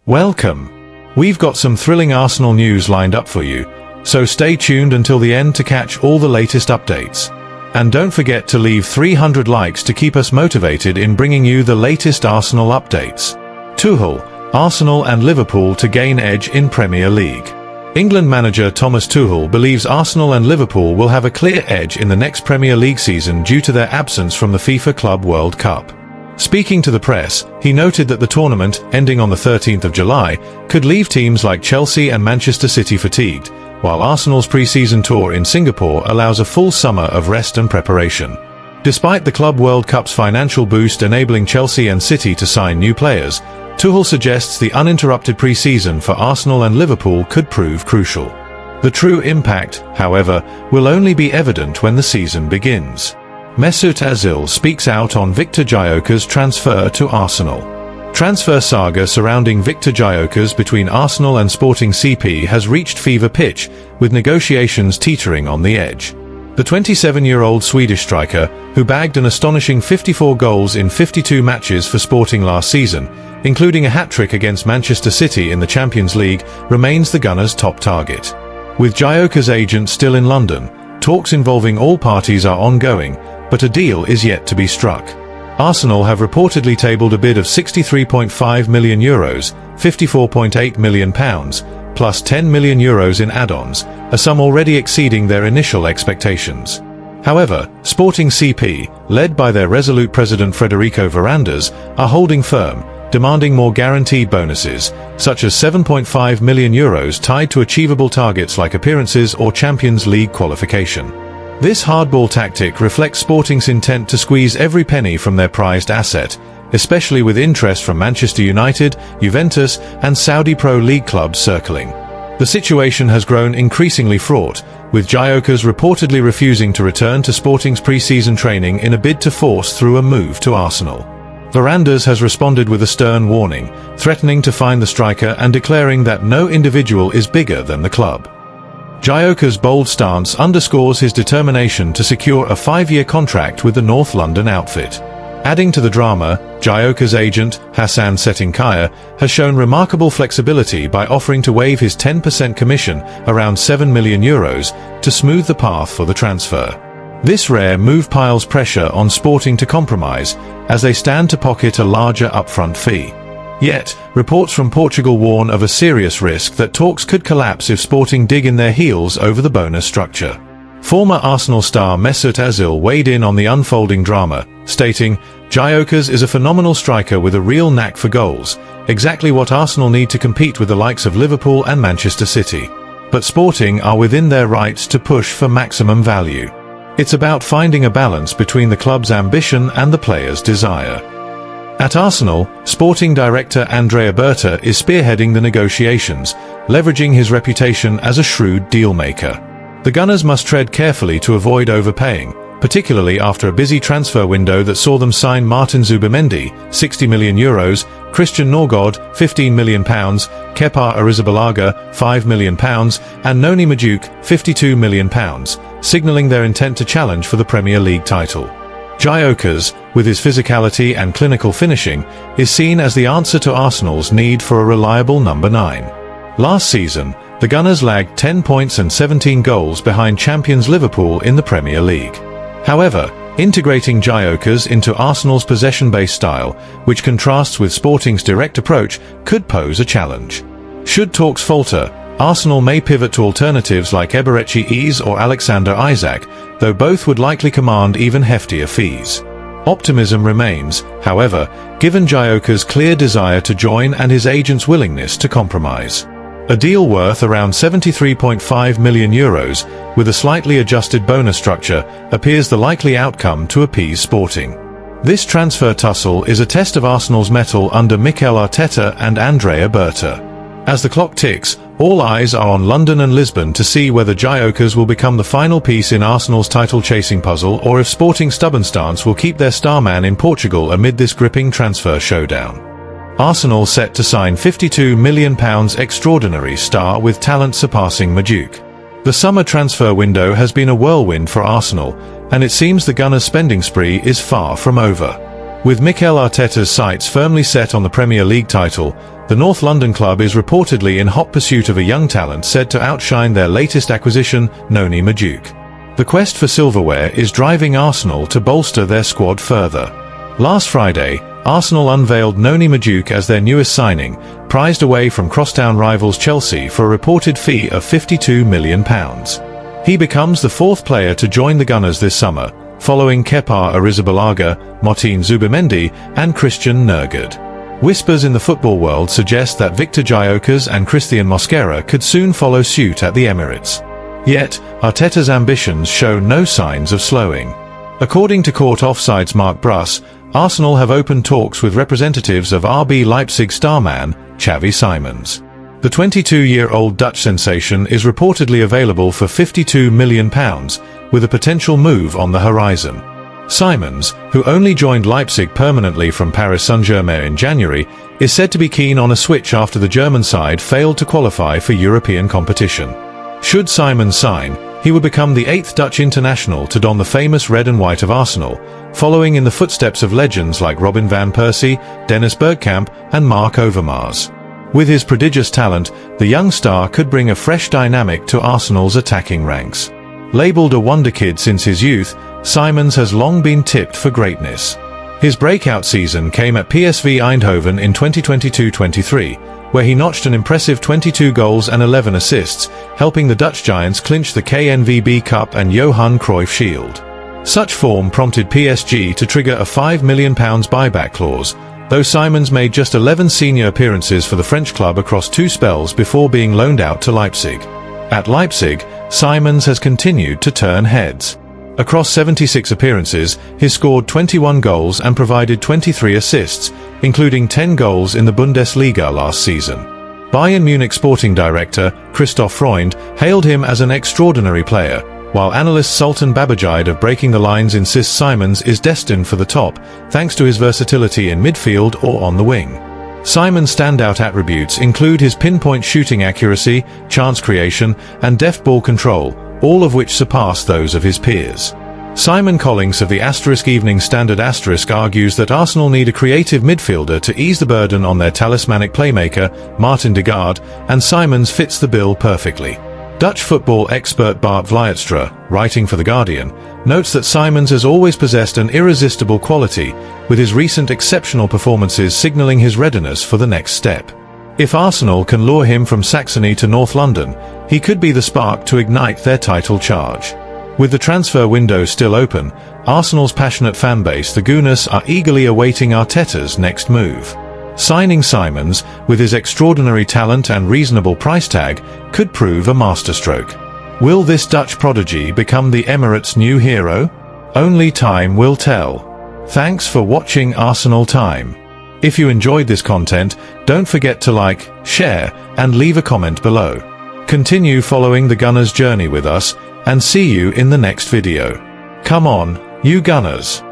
Welcome. We've got some thrilling Arsenal news lined up for you, so stay tuned until the end to catch all the latest updates. And don't forget to leave 300 likes to keep us motivated in bringing you the latest Arsenal updates. Tuchel, Arsenal and Liverpool to gain edge in Premier League. England manager Thomas Tuchel believes Arsenal and Liverpool will have a clear edge in the next Premier League season due to their absence from the FIFA Club World Cup. Speaking to the press, he noted that the tournament, ending on the 13th of July, could leave teams like Chelsea and Manchester City fatigued, while Arsenal's pre-season tour in Singapore allows a full summer of rest and preparation. Despite the Club World Cup's financial boost enabling Chelsea and City to sign new players, Tuchel suggests the uninterrupted pre-season for Arsenal and Liverpool could prove crucial. The true impact, however, will only be evident when the season begins. Mesut Özil speaks out on Viktor Gyökeres' transfer to Arsenal. Transfer saga surrounding Viktor Gyökeres between Arsenal and Sporting CP has reached fever pitch, with negotiations teetering on the edge. The 27-year-old Swedish striker, who bagged an astonishing 54 goals in 52 matches for Sporting last season, including a hat-trick against Manchester City in the Champions League, remains the Gunners' top target. With Gyökeres' agent still in London, talks involving all parties are ongoing, but a deal is yet to be struck. Arsenal have reportedly tabled a bid of €63.5 million, £54.8 million, plus €10 million in add-ons, a sum already exceeding their initial expectations. However, Sporting CP, led by their resolute president Federico Varandas, are holding firm, demanding more guaranteed bonuses, such as €7.5 million tied to achievable targets like appearances or Champions League qualification. This hardball tactic reflects Sporting's intent to squeeze every penny from their prized asset, especially with interest from Manchester United, Juventus, and Saudi Pro League clubs circling. The situation has grown increasingly fraught, with Gyökeres reportedly refusing to return to Sporting's pre-season training in a bid to force through a move to Arsenal. Varandas has responded with a stern warning, threatening to fine the striker and declaring that no individual is bigger than the club. Gyökeres' bold stance underscores his determination to secure a 5-year contract with the North London outfit. Adding to the drama, Gyökeres' agent, Hasan Setinkaya, has shown remarkable flexibility by offering to waive his 10% commission, around €7 million, to smooth the path for the transfer. This rare move piles pressure on Sporting to compromise, as they stand to pocket a larger upfront fee. Yet, reports from Portugal warn of a serious risk that talks could collapse if Sporting dig in their heels over the bonus structure. Former Arsenal star Mesut Özil weighed in on the unfolding drama, stating, "Gyökeres is a phenomenal striker with a real knack for goals, exactly what Arsenal need to compete with the likes of Liverpool and Manchester City. But Sporting are within their rights to push for maximum value. It's about finding a balance between the club's ambition and the player's desire." At Arsenal, Sporting director Andrea Berta is spearheading the negotiations, leveraging his reputation as a shrewd deal-maker. The Gunners must tread carefully to avoid overpaying, particularly after a busy transfer window that saw them sign Martin Zubimendi, €60 million, Christian Norgod, £15 million, Kepa Arrizabalaga, £5 million, and Noni Madueke, £52 million, signalling their intent to challenge for the Premier League title. Gyökeres, with his physicality and clinical finishing, is seen as the answer to Arsenal's need for a reliable number 9. Last season, the Gunners lagged 10 points and 17 goals behind champions Liverpool in the Premier League. However, integrating Gyökeres into Arsenal's possession-based style, which contrasts with Sporting's direct approach, could pose a challenge. Should talks falter, Arsenal may pivot to alternatives like Eberechi Eze or Alexander Isak, though both would likely command even heftier fees. Optimism remains, however, given Gyökeres' clear desire to join and his agent's willingness to compromise. A deal worth around €73.5 million, with a slightly adjusted bonus structure, appears the likely outcome to appease Sporting. This transfer tussle is a test of Arsenal's mettle under Mikel Arteta and Andrea Berta. As the clock ticks, all eyes are on London and Lisbon to see whether Gyökeres will become the final piece in Arsenal's title-chasing puzzle or if Sporting's stubborn stance will keep their starman in Portugal amid this gripping transfer showdown. Arsenal set to sign £52 million extraordinary star with talent surpassing Madueke. The summer transfer window has been a whirlwind for Arsenal, and it seems the Gunners' spending spree is far from over. With Mikel Arteta's sights firmly set on the Premier League title, the North London club is reportedly in hot pursuit of a young talent said to outshine their latest acquisition, Noni Madueke. The quest for silverware is driving Arsenal to bolster their squad further. Last Friday, Arsenal unveiled Noni Madueke as their newest signing, prized away from crosstown rivals Chelsea for a reported fee of £52 million. He becomes the fourth player to join the Gunners this summer, following Kepa Arrizabalaga, Martin Zubimendi, and Christian Nørgaard. Whispers in the football world suggest that Viktor Gyökeres and Christian Mosquera could soon follow suit at the Emirates. Yet, Arteta's ambitions show no signs of slowing. According to Court Offside's Mark Bruss, Arsenal have opened talks with representatives of RB Leipzig starman, Chavi Simons. The 22-year-old Dutch sensation is reportedly available for £52 million, with a potential move on the horizon. Simons, who only joined Leipzig permanently from Paris Saint-Germain in January, is said to be keen on a switch after the German side failed to qualify for European competition. Should Simons sign, he would become the 8th Dutch international to don the famous red and white of Arsenal, following in the footsteps of legends like Robin van Persie, Dennis Bergkamp, and Mark Overmars. With his prodigious talent, the young star could bring a fresh dynamic to Arsenal's attacking ranks. Labelled a wonder kid since his youth, Simons has long been tipped for greatness. His breakout season came at PSV Eindhoven in 2022-23, where he notched an impressive 22 goals and 11 assists, helping the Dutch Giants clinch the KNVB Cup and Johan Cruyff Shield. Such form prompted PSG to trigger a £5 million buyback clause, though Simons made just 11 senior appearances for the French club across 2 spells before being loaned out to Leipzig. At Leipzig, Simons has continued to turn heads. Across 76 appearances, he scored 21 goals and provided 23 assists, including 10 goals in the Bundesliga last season. Bayern Munich sporting director Christoph Freund hailed him as an extraordinary player, while analyst Sultan Babajide of Breaking the Lines insists Simons is destined for the top, thanks to his versatility in midfield or on the wing. Simons' standout attributes include his pinpoint shooting accuracy, chance creation, and deft ball control, all of which surpass those of his peers. Simon Collings of the Evening Standard argues that Arsenal need a creative midfielder to ease the burden on their talismanic playmaker, Martin Degaard, and Simons fits the bill perfectly. Dutch football expert Bart Vlijtstra, writing for The Guardian, notes that Simons has always possessed an irresistible quality, with his recent exceptional performances signalling his readiness for the next step. If Arsenal can lure him from Saxony to North London, he could be the spark to ignite their title charge. With the transfer window still open, Arsenal's passionate fanbase, the Gunners, are eagerly awaiting Arteta's next move. Signing Simons, with his extraordinary talent and reasonable price tag, could prove a masterstroke. Will this Dutch prodigy become the Emirates' new hero? Only time will tell. Thanks for watching Arsenal Time. If you enjoyed this content, don't forget to like, share, and leave a comment below. Continue following the Gunners' journey with us, and see you in the next video. Come on, you Gunners!